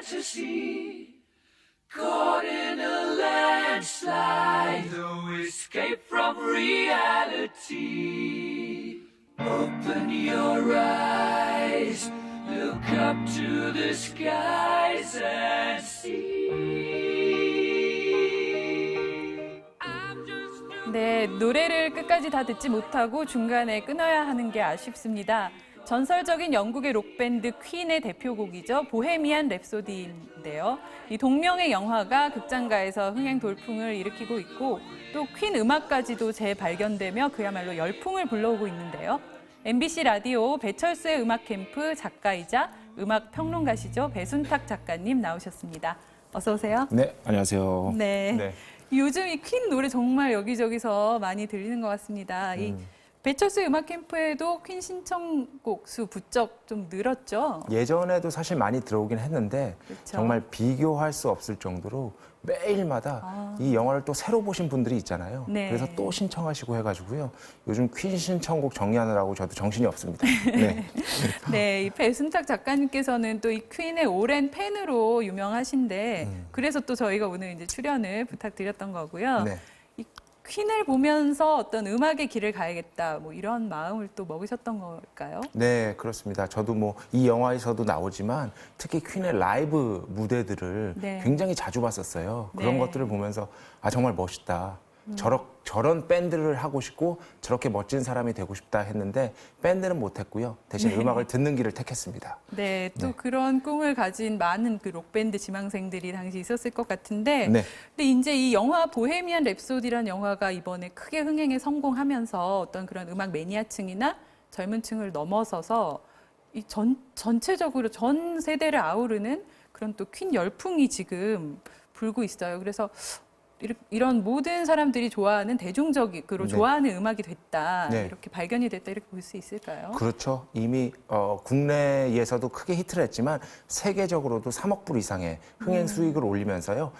fantasy, caught in a landslide, no escape from reality. Open your eyes, look up to the skies and see. 네, 노래를 끝까지 다 듣지 못하고 중간에 끊어야 하는 게 아쉽습니다. 전설적인 영국의 록밴드 퀸의 대표곡이죠. 보헤미안 랩소디인데요. 이 동명의 영화가 극장가에서 흥행 돌풍을 일으키고 있고 또 퀸 음악까지도 재발견되며 그야말로 열풍을 불러오고 있는데요. MBC 라디오 배철수의 음악 캠프 작가이자 음악 평론가시죠. 배순탁 작가님 나오셨습니다. 어서 오세요. 네, 안녕하세요. 네. 요즘 이 퀸 노래 정말 여기저기서 많이 들리는 것 같습니다. 이 배철수의 음악 캠프에도 퀸 신청곡 수 부쩍 좀 늘었죠? 예전에도 사실 많이 들어오긴 했는데 그렇죠. 정말 비교할 수 없을 정도로 매일마다 이 영화를 또 새로 보신 분들이 있잖아요. 네. 그래서 또 신청하시고 해가지고요. 요즘 퀸 신청곡 정리하느라고 저도 정신이 없습니다. 네. 네, 이 배순탁 작가님께서는 또 이 퀸의 오랜 팬으로 유명하신데 그래서 또 저희가 오늘 이제 출연을 부탁드렸던 거고요. 네. 이 퀸을 보면서 어떤 음악의 길을 가야겠다 뭐 이런 마음을 또 먹으셨던 걸까요? 네, 그렇습니다. 저도 뭐 이 영화에서도 나오지만 특히 퀸의 라이브 무대들을 네. 굉장히 자주 봤었어요. 그런 네. 것들을 보면서 아, 정말 멋있다. 저런 밴드를 하고 싶고 저렇게 멋진 사람이 되고 싶다 했는데 밴드는 못했고요. 대신 음악을 듣는 길을 택했습니다. 네, 또 네. 그런 꿈을 가진 많은 그 록밴드 지망생들이 당시 있었을 것 같은데 네. 근데 이제 이 영화 보헤미안 랩소디라는 영화가 이번에 크게 흥행에 성공하면서 어떤 그런 음악 매니아층이나 젊은 층을 넘어서서 이 전체적으로 전 세대를 아우르는 그런 또 퀸 열풍이 지금 불고 있어요. 그래서 이런 모든 사람들이 좋아하는 대중적으로 네. 좋아하는 음악이 됐다. 네. 이렇게 발견이 됐다. 이렇게 볼 수 있을까요? 그렇죠. 이미 국내에서도 크게 히트를 했지만 세계적으로도 3억 불 이상의 흥행 수익을 올리면서요.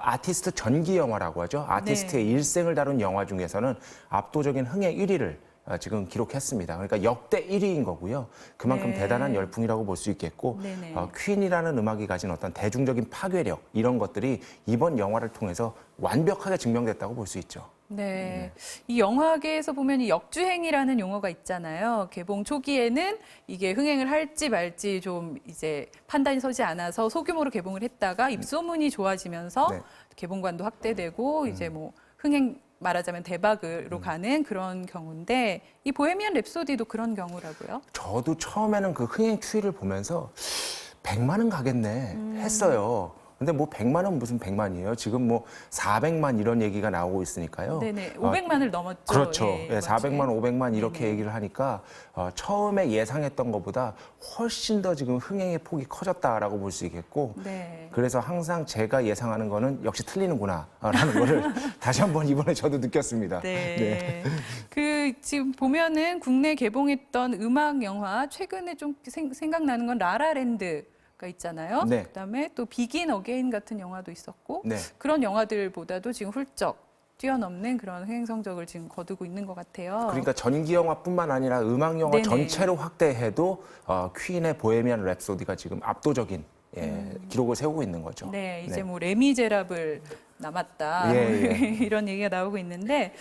아티스트 전기 영화라고 하죠. 아티스트의 네. 일생을 다룬 영화 중에서는 압도적인 흥행 1위를 지금 기록했습니다. 그러니까 역대 1위인 거고요. 그만큼 네. 대단한 열풍이라고 볼 수 있겠고 네네. 퀸이라는 음악이 가진 어떤 대중적인 파괴력 이런 것들이 이번 영화를 통해서 완벽하게 증명됐다고 볼 수 있죠. 네. 이 영화계에서 보면 이 역주행이라는 용어가 있잖아요. 개봉 초기에는 이게 흥행을 할지 말지 좀 이제 판단이 서지 않아서 소규모로 개봉을 했다가 입소문이 좋아지면서 네. 개봉관도 확대되고 이제 뭐 흥행 말하자면 대박으로 가는 그런 경우인데 이 보헤미안 랩소디도 그런 경우라고요? 저도 처음에는 그 흥행 추이를 보면서 100만은 가겠네 했어요. 근데 뭐 100만은 무슨 100만이에요. 지금 뭐 400만 이런 얘기가 나오고 있으니까요. 네네. 500만을 넘었죠. 그렇죠. 예, 예, 400만, 500만 이렇게 네네. 얘기를 하니까 처음에 예상했던 것보다 훨씬 더 지금 흥행의 폭이 커졌다라고 볼 수 있겠고 네. 그래서 항상 제가 예상하는 거는 역시 틀리는구나라는 거를 다시 한번 이번에 저도 느꼈습니다. 네. 그 지금 보면은 국내 개봉했던 음악 영화 최근에 좀 생각나는 건 라라랜드가 있잖아요. 네. 그다음에 또 비긴 어게인 같은 영화도 있었고 네. 그런 영화들보다도 지금 훌쩍 뛰어넘는 그런 흥행 성적을 지금 거두고 있는 것 같아요. 그러니까 전기 영화뿐만 아니라 음악 영화 네네. 전체로 확대해도 퀸의 보헤미안 랩소디가 지금 압도적인 기록을 세우고 있는 거죠. 네, 이제 뭐 레미제라블 남았다 예. 이런 얘기가 나오고 있는데,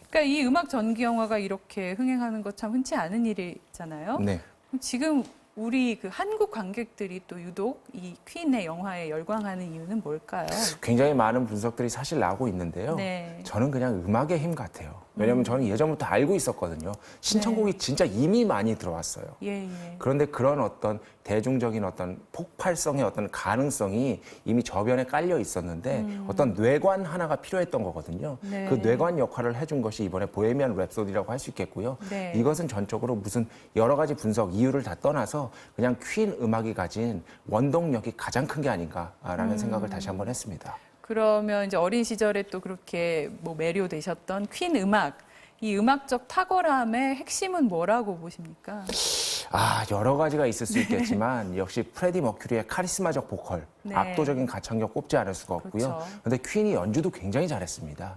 그러니까 이 음악 전기 영화가 이렇게 흥행하는 것 참 흔치 않은 일이잖아요. 네. 지금 우리 그 한국 관객들이 또 유독 이 퀸의 영화에 열광하는 이유는 뭘까요? 굉장히 많은 분석들이 사실 나오고 있는데요. 네. 저는 그냥 음악의 힘 같아요. 왜냐하면 저는 예전부터 알고 있었거든요. 신청곡이 진짜 이미 많이 들어왔어요. 예, 예. 그런데 그런 어떤 대중적인 어떤 폭발성의 어떤 가능성이 이미 저변에 깔려 있었는데 어떤 뇌관 하나가 필요했던 거거든요. 네. 그 뇌관 역할을 해준 것이 이번에 보헤미안 랩소디라고 할 수 있겠고요. 네. 이것은 전적으로 무슨 여러 가지 분석, 이유를 다 떠나서 그냥 퀸 음악이 가진 원동력이 가장 큰 게 아닌가라는 생각을 다시 한번 했습니다. 그러면 이제 어린 시절에 또 그렇게 뭐 매료되셨던 퀸 음악, 이 음악적 탁월함의 핵심은 뭐라고 보십니까? 여러 가지가 있을 수 있겠지만 역시 프레디 머큐리의 카리스마적 보컬, 네. 압도적인 가창력 꼽지 않을 수가 없고요. 그렇죠. 근데 퀸이 연주도 굉장히 잘했습니다.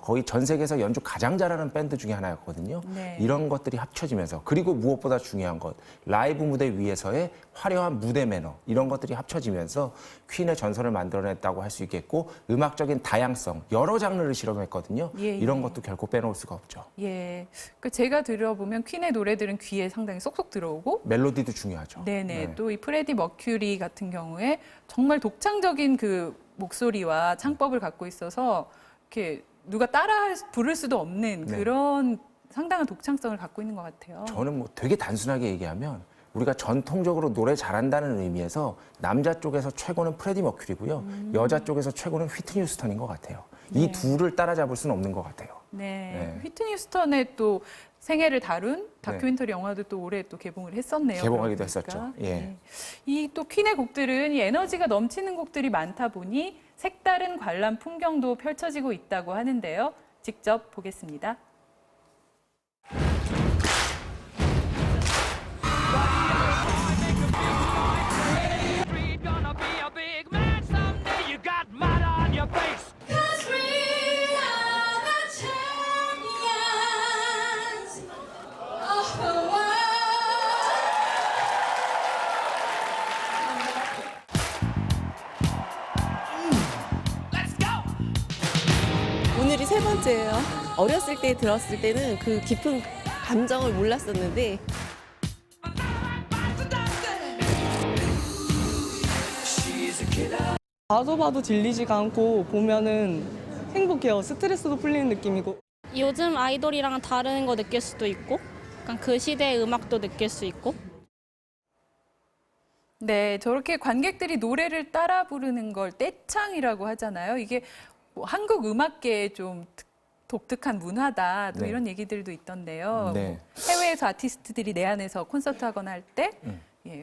거의 전 세계에서 연주 가장 잘하는 밴드 중에 하나였거든요. 네. 이런 것들이 합쳐지면서 그리고 무엇보다 중요한 것, 라이브 무대 위에서의 화려한 무대 매너 이런 것들이 합쳐지면서 퀸의 전설을 만들어냈다고 할 수 있겠고 음악적인 다양성, 여러 장르를 실험했거든요. 예, 이런 예. 것도 결코 빼놓을 수가 없죠. 예, 그 제가 들어보면 퀸의 노래들은 귀에 상당히 쏙쏙 들어오고, 멜로디도 중요하죠. 네네, 또 이 프레디 머큐리 같은 경우에 정말 독창적인 그 목소리와 창법을 갖고 있어서 이렇게 누가 따라 부를 수도 없는 네. 그런 상당한 독창성을 갖고 있는 것 같아요. 저는 뭐 되게 단순하게 얘기하면 우리가 전통적으로 노래 잘한다는 의미에서 남자 쪽에서 최고는 프레디 머큐리고요. 여자 쪽에서 최고는 휘트니 휴스턴인 것 같아요. 이 네. 둘을 따라잡을 수는 없는 것 같아요. 네, 네. 휘트니 휴스턴의 또 생애를 다룬 다큐멘터리 영화도 또 올해 또 개봉을 했었네요. 개봉하기도 그러고 보니까. 했었죠. 예. 이 또 퀸의 곡들은 이 에너지가 넘치는 곡들이 많다 보니 색다른 관람 풍경도 펼쳐지고 있다고 하는데요. 직접 보겠습니다. You're gonna be a big man someday. You got mud on your face. 'Cause we are the champions of the world. Let's go. 오늘이 세 번째예요. 어렸을 때 들었을 때는 그 깊은 감정을 몰랐었는데 봐도 질리지가 않고 보면은 행복해요. 스트레스도 풀리는 느낌이고. 요즘 아이돌이랑은 다른 거 느낄 수도 있고, 약간 그 시대의 음악도 느낄 수 있고. 네, 저렇게 관객들이 노래를 따라 부르는 걸 떼창이라고 하잖아요. 이게 뭐 한국 음악계의 좀 독특한 문화다. 또 네. 이런 얘기들도 있던데요. 네. 해외에서 아티스트들이 내한에서 콘서트 하거나 할 때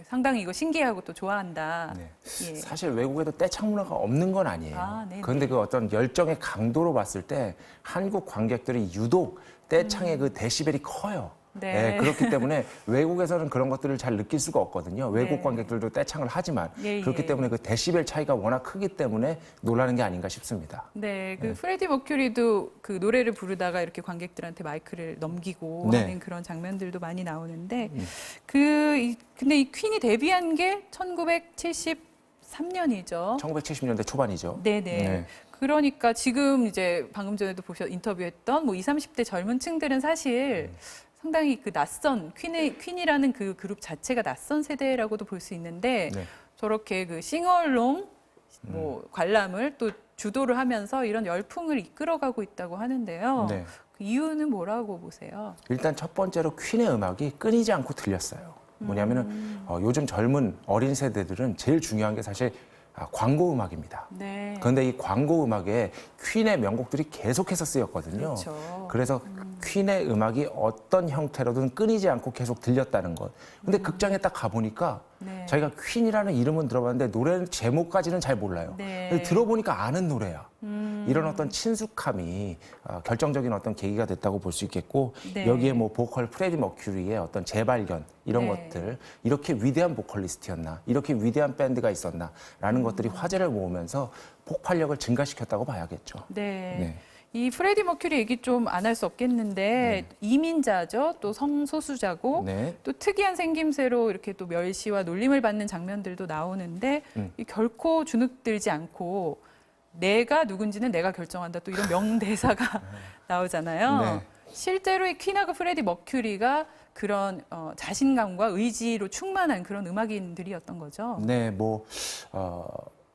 상당히 이거 신기해하고 또 좋아한다. 네. 예. 사실 외국에도 떼창 문화가 없는 건 아니에요. 아, 네네. 그런데 그 어떤 열정의 강도로 봤을 때 한국 관객들이 유독 떼창의 그 데시벨이 커요. 네. 그렇기 때문에 외국에서는 그런 것들을 잘 느낄 수가 없거든요. 외국 네. 관객들도 떼창을 하지만 예, 그렇기 예. 때문에 그 데시벨 차이가 워낙 크기 때문에 놀라는 게 아닌가 싶습니다. 네, 그 프레디 머큐리도 그 노래를 부르다가 이렇게 관객들한테 마이크를 넘기고 네. 하는 그런 장면들도 많이 나오는데 근데 이 퀸이 데뷔한 게 1973년이죠. 1970년대 초반이죠. 네네. 네. 그러니까 지금 이제 방금 전에도 인터뷰했던 뭐 20, 30대 젊은 층들은 사실 상당히 그 낯선 퀸이라는 그 그룹 자체가 낯선 세대라고도 볼 수 있는데 네. 저렇게 그 싱어롱 뭐 관람을 또 주도를 하면서 이런 열풍을 이끌어가고 있다고 하는데요. 네. 그 이유는 뭐라고 보세요? 일단 첫 번째로 퀸의 음악이 끊이지 않고 들렸어요. 뭐냐면은 요즘 젊은 어린 세대들은 제일 중요한 게 사실 광고 음악입니다. 네. 그런데 이 광고 음악에 퀸의 명곡들이 계속해서 쓰였거든요. 그렇죠. 그래서 퀸의 음악이 어떤 형태로든 끊이지 않고 계속 들렸다는 것. 근데 극장에 딱 가보니까 네. 자기가 퀸이라는 이름은 들어봤는데 노래 제목까지는 잘 몰라요. 네. 근데 들어보니까 아는 노래야. 이런 어떤 친숙함이 결정적인 어떤 계기가 됐다고 볼 수 있겠고 네. 여기에 뭐 보컬 프레디 머큐리의 어떤 재발견 이런 네. 것들 이렇게 위대한 보컬리스트였나 이렇게 위대한 밴드가 있었나라는 것들이 화제를 모으면서 폭발력을 증가시켰다고 봐야겠죠. 네. 네. 이 프레디 머큐리 얘기 좀 안 할 수 없겠는데 이민자죠. 또 성소수자고 네. 또 특이한 생김새로 이렇게 또 멸시와 놀림을 받는 장면들도 나오는데 이 결코 주눅들지 않고 내가 누군지는 내가 결정한다. 또 이런 명대사가 나오잖아요. 네. 실제로 이 퀸하고 프레디 머큐리가 그런 자신감과 의지로 충만한 그런 음악인들이었던 거죠. 네,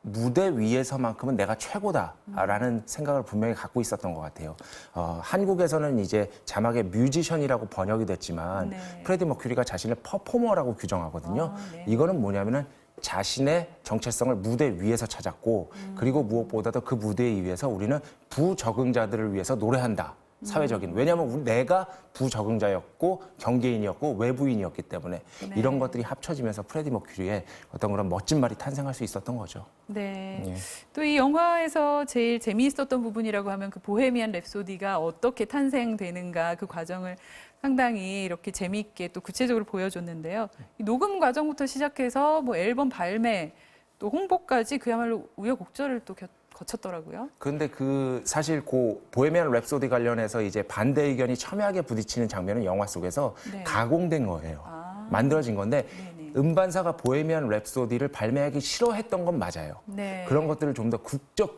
무대 위에서만큼은 내가 최고다라는 생각을 분명히 갖고 있었던 것 같아요. 한국에서는 이제 자막에 뮤지션이라고 번역이 됐지만 네. 프레디 머큐리가 자신을 퍼포머라고 규정하거든요. 네. 이거는 뭐냐면은 자신의 정체성을 무대 위에서 찾았고 그리고 무엇보다도 그 무대 위에서 우리는 부적응자들을 위해서 노래한다. 사회적인. 왜냐하면 내가 부적응자였고 경계인이었고 외부인이었기 때문에 네. 이런 것들이 합쳐지면서 프레디 머큐리의 어떤 그런 멋진 말이 탄생할 수 있었던 거죠. 네. 예. 또 이 영화에서 제일 재미있었던 부분이라고 하면 그 보헤미안 랩소디가 어떻게 탄생되는가 그 과정을 상당히 이렇게 재미있게 또 구체적으로 보여줬는데요. 이 녹음 과정부터 시작해서 뭐 앨범 발매 또 홍보까지 그야말로 우여곡절을 또 거쳤더라고요. 그런데 그 사실 그 보헤미안 랩소디 관련해서 이제 반대 의견이 첨예하게 부딪히는 장면은 영화 속에서 네. 가공된 거예요. 아. 만들어진 건데 네네. 음반사가 보헤미안 랩소디를 발매하기 싫어했던 건 맞아요. 네. 그런 것들을 좀 더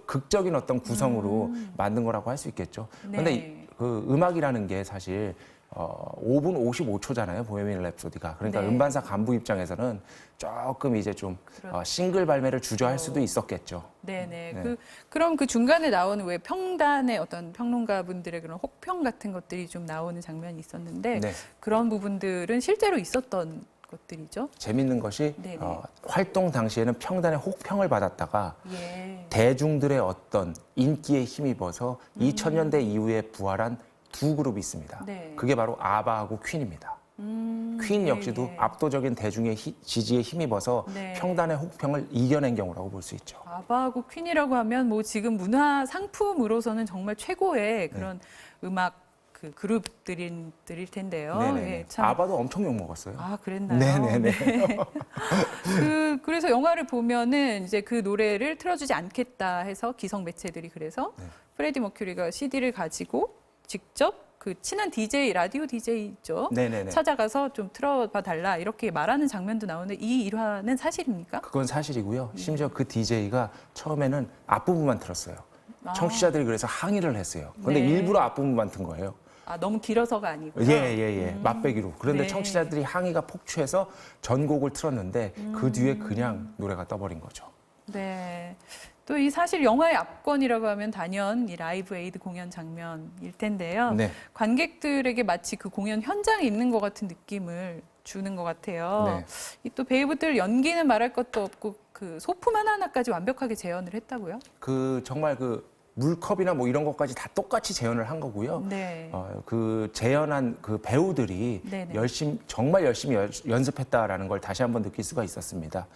극적인 어떤 구성으로 만든 거라고 할 수 있겠죠. 그런데 네. 그 음악이라는 게 사실 5분 55초잖아요. 보헤미안 랩소디가. 그러니까 네. 음반사 간부 입장에서는 조금 이제 좀 그렇죠. 싱글 발매를 주저할 수도 있었겠죠. 네네. 네. 그럼 그 중간에 나오는 왜 평단의 어떤 평론가분들의 그런 혹평 같은 것들이 좀 나오는 장면이 있었는데 네. 그런 부분들은 실제로 있었던 것들이죠. 재밌는 것이 네네. 활동 당시에는 평단의 혹평을 받았다가 예. 대중들의 어떤 인기에 힘입어서 2000년대 이후에 부활한 두 그룹이 있습니다. 네. 그게 바로 아바하고 퀸입니다. 퀸 역시도 예, 예. 압도적인 대중의 지지에 힘입어서 네. 평단의 혹평을 이겨낸 경우라고 볼 수 있죠. 아바하고 퀸이라고 하면 뭐 지금 문화 상품으로서는 정말 최고의 그런 음악 그 그룹들일 텐데요. 네네네. 예, 참. 아바도 엄청 욕먹었어요. 아, 그랬나요? 네네네. 네. 그래서 영화를 보면은 이제 그 노래를 틀어주지 않겠다 해서 기성 매체들이 그래서 네. 프레디 머큐리가 CD를 가지고 직접 그 친한 DJ, 라디오 DJ죠. 네네네. 찾아가서 좀 틀어봐 달라 이렇게 말하는 장면도 나오는데 이 일화는 사실입니까? 그건 사실이고요. 심지어 그 DJ가 처음에는 앞부분만 틀었어요. 청취자들이 그래서 항의를 했어요. 그런데 네. 일부러 앞부분만 튼 거예요. 아, 너무 길어서가 아니고요. 예. 맛배기로. 그런데 네. 청취자들이 항의가 폭주해서 전곡을 틀었는데 그 뒤에 그냥 노래가 떠버린 거죠. 네. 또 이 사실 영화의 압권이라고 하면 단연 이 라이브 에이드 공연 장면일 텐데요. 네. 관객들에게 마치 그 공연 현장에 있는 것 같은 느낌을 주는 것 같아요. 네. 이 또 배우들 연기는 말할 것도 없고 그 소품 하나하나까지 완벽하게 재현을 했다고요? 그 정말 그 물컵이나 뭐 이런 것까지 다 똑같이 재현을 한 거고요. 네. 그 재현한 그 배우들이 네네. 정말 열심히 연습했다라는 걸 다시 한번 느낄 수가 있었습니다.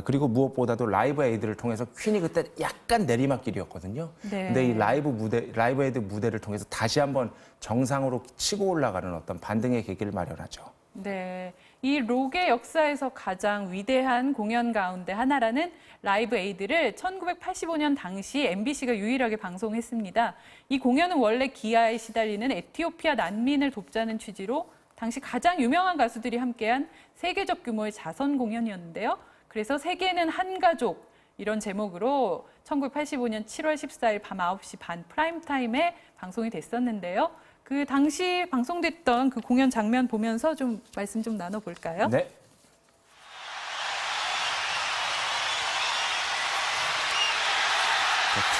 그리고 무엇보다도 라이브 에이드를 통해서 퀸이 그때 약간 내리막길이었거든요. 네. 근데 이 라이브 에이드 무대를 통해서 다시 한번 정상으로 치고 올라가는 어떤 반등의 계기를 마련하죠. 네. 이 록의 역사에서 가장 위대한 공연 가운데 하나라는 라이브 에이드를 1985년 당시 MBC가 유일하게 방송했습니다. 이 공연은 원래 기아에 시달리는 에티오피아 난민을 돕자는 취지로 당시 가장 유명한 가수들이 함께한 세계적 규모의 자선 공연이었는데요. 그래서 세계는 한 가족 이런 제목으로 1985년 7월 14일 밤 9시 반 프라임타임에 방송이 됐었는데요. 그 당시 방송됐던 그 공연 장면 보면서 좀 말씀 좀 나눠볼까요? 네.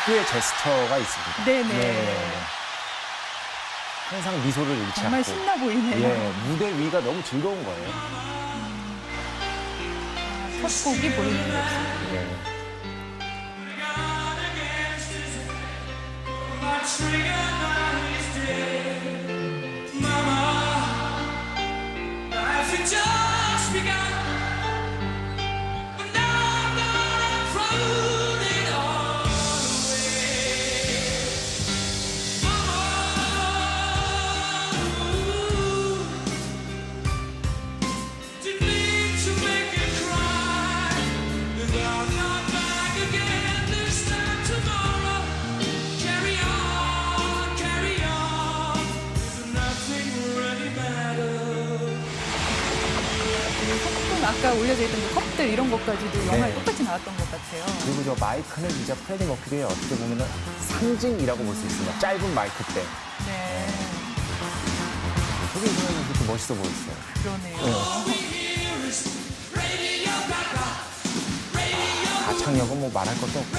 특유의 제스처가 있습니다. 네네. 항상 미소를 잃지 정말 않고. 신나 보이네요. 예, 무대 위가 너무 즐거운 거예요. 첫 곡이 보이는 거였어요. 예. Just begun, but now I'm gonna throw it all away. Didn't mean to make you cry. If I'm not back again this time tomorrow, carry on, carry on. There's nothing really matters. 소품 아까 올려져 있던 그 컵들 이런 것까지도 영화에 네. 똑같이 나왔던 것 같아요. 그리고 저 마이크는 진짜 프레디 머큐리의 어떻게 보면 상징이라고 볼 수 있습니다. 짧은 마이크 때. 네, 저기 보면 그렇게 멋있어 보였어요. 그러네요. 가창력은 뭐 말할 것도 없고.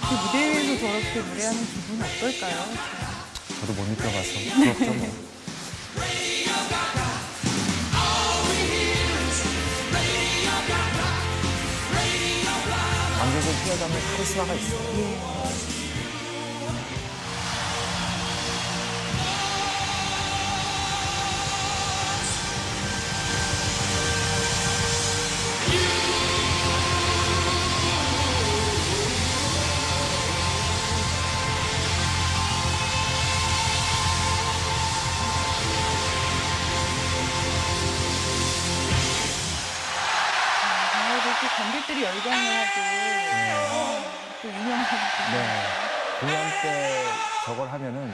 그 무대 위에서 저렇게 노래하는 기분은 어떨까요? 저도 못 느껴봐서 부럽죠 뭐. 관객을 휘어잡는 카리스마가 있어요. 또 관객들이 열광을 하고 또 유명한 네. 공연 때 저걸 하면은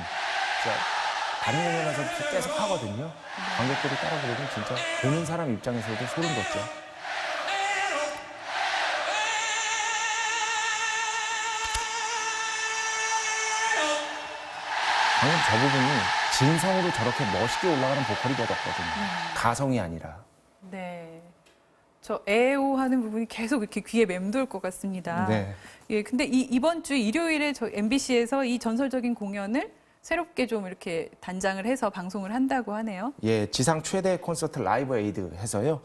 진짜 다른 공연에서도 계속 하거든요. 관객들이 따라 부르면 진짜 보는 사람 입장에서도 소름 돋죠. 방금 저 부분이 진성으로 저렇게 멋있게 올라가는 보컬이 더 없거든요. 가성이 아니라. 네. 저 에오 하는 부분이 계속 이렇게 귀에 맴돌 것 같습니다. 네. 예, 근데 이번 주 일요일에 저 MBC에서 이 전설적인 공연을 새롭게 좀 이렇게 단장을 해서 방송을 한다고 하네요. 예, 지상 최대 콘서트 라이브 에이드 해서요.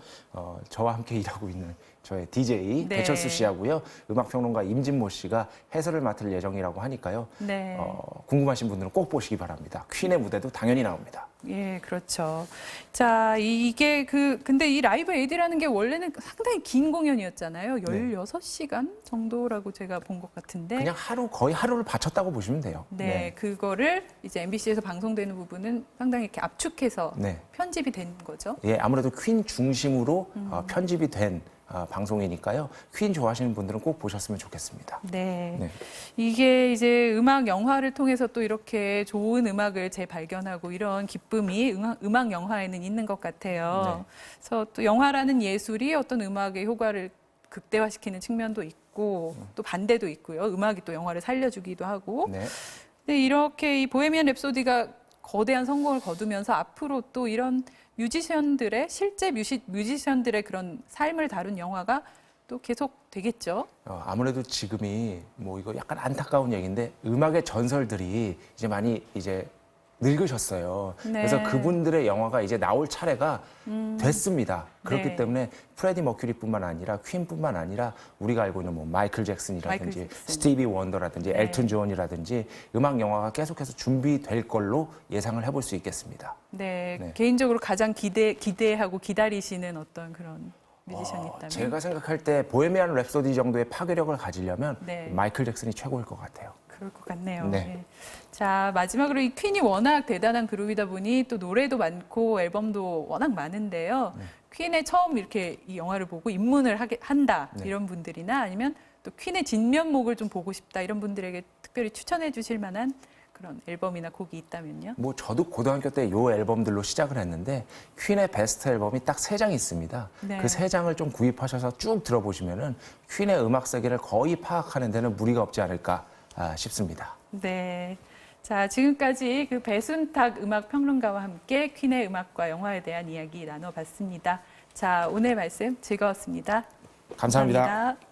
저와 함께 일하고 있는 저의 DJ 네. 배철수 씨하고요. 음악평론가 임진모 씨가 해설을 맡을 예정이라고 하니까요. 네. 궁금하신 분들은 꼭 보시기 바랍니다. 퀸의 무대도 당연히 나옵니다. 예, 그렇죠. 자, 이게 근데 이 라이브 에이드라는 게 원래는 상당히 긴 공연이었잖아요. 16시간 정도라고 제가 본 것 같은데. 그냥 거의 하루를 바쳤다고 보시면 돼요. 네, 그거를 이제 MBC에서 방송되는 부분은 상당히 이렇게 압축해서 네. 편집이 된 거죠. 예, 아무래도 퀸 중심으로 편집이 된 방송이니까요. 퀸 좋아하시는 분들은 꼭 보셨으면 좋겠습니다. 네. 네. 이게 이제 음악 영화를 통해서 또 이렇게 좋은 음악을 재발견하고 이런 기쁨이 음악 영화에는 있는 것 같아요. 네. 그래서 또 영화라는 예술이 어떤 음악의 효과를 극대화시키는 측면도 있고 또 반대도 있고요. 음악이 또 영화를 살려주기도 하고. 네. 근데 이렇게 이 보헤미안 랩소디가 거대한 성공을 거두면서 앞으로 또 이런 뮤지션들의 실제 뮤지션들의 그런 삶을 다룬 영화가 또 계속 되겠죠. 아무래도 지금이 뭐 이거 약간 안타까운 얘기인데 음악의 전설들이 이제 많이 이제 늙으셨어요. 네. 그래서 그분들의 영화가 이제 나올 차례가 됐습니다. 그렇기 네. 때문에 프레디 머큐리뿐만 아니라 퀸뿐만 아니라 우리가 알고 있는 뭐 마이클 잭슨이라든지 마이클 잭슨. 스티비 원더라든지 네. 엘튼 존이라든지 음악 영화가 계속해서 준비될 걸로 예상을 해볼 수 있겠습니다. 네, 네. 개인적으로 가장 기대하고 기다리시는 어떤 그런 뮤지션이 있다면? 제가 생각할 때 보헤미안 랩소디 정도의 파괴력을 가지려면 네. 마이클 잭슨이 최고일 것 같아요. 그럴 것 같네요. 네. 네. 자, 마지막으로 이 퀸이 워낙 대단한 그룹이다 보니 또 노래도 많고 앨범도 워낙 많은데요. 퀸의 처음 이렇게 이 영화를 보고 입문을 한다 네. 이런 분들이나 아니면 또 퀸의 진면목을 좀 보고 싶다 이런 분들에게 특별히 추천해 주실 만한 그런 앨범이나 곡이 있다면요? 뭐 저도 고등학교 때 요 앨범들로 시작을 했는데 퀸의 베스트 앨범이 딱 3장이 있습니다. 네. 그 3장을 좀 구입하셔서 쭉 들어보시면은 퀸의 음악 세계를 거의 파악하는 데는 무리가 없지 않을까 싶습니다. 네. 자, 지금까지 그 배순탁 음악 평론가와 함께 퀸의 음악과 영화에 대한 이야기 나눠봤습니다. 자, 오늘 말씀 즐거웠습니다. 감사합니다. 감사합니다.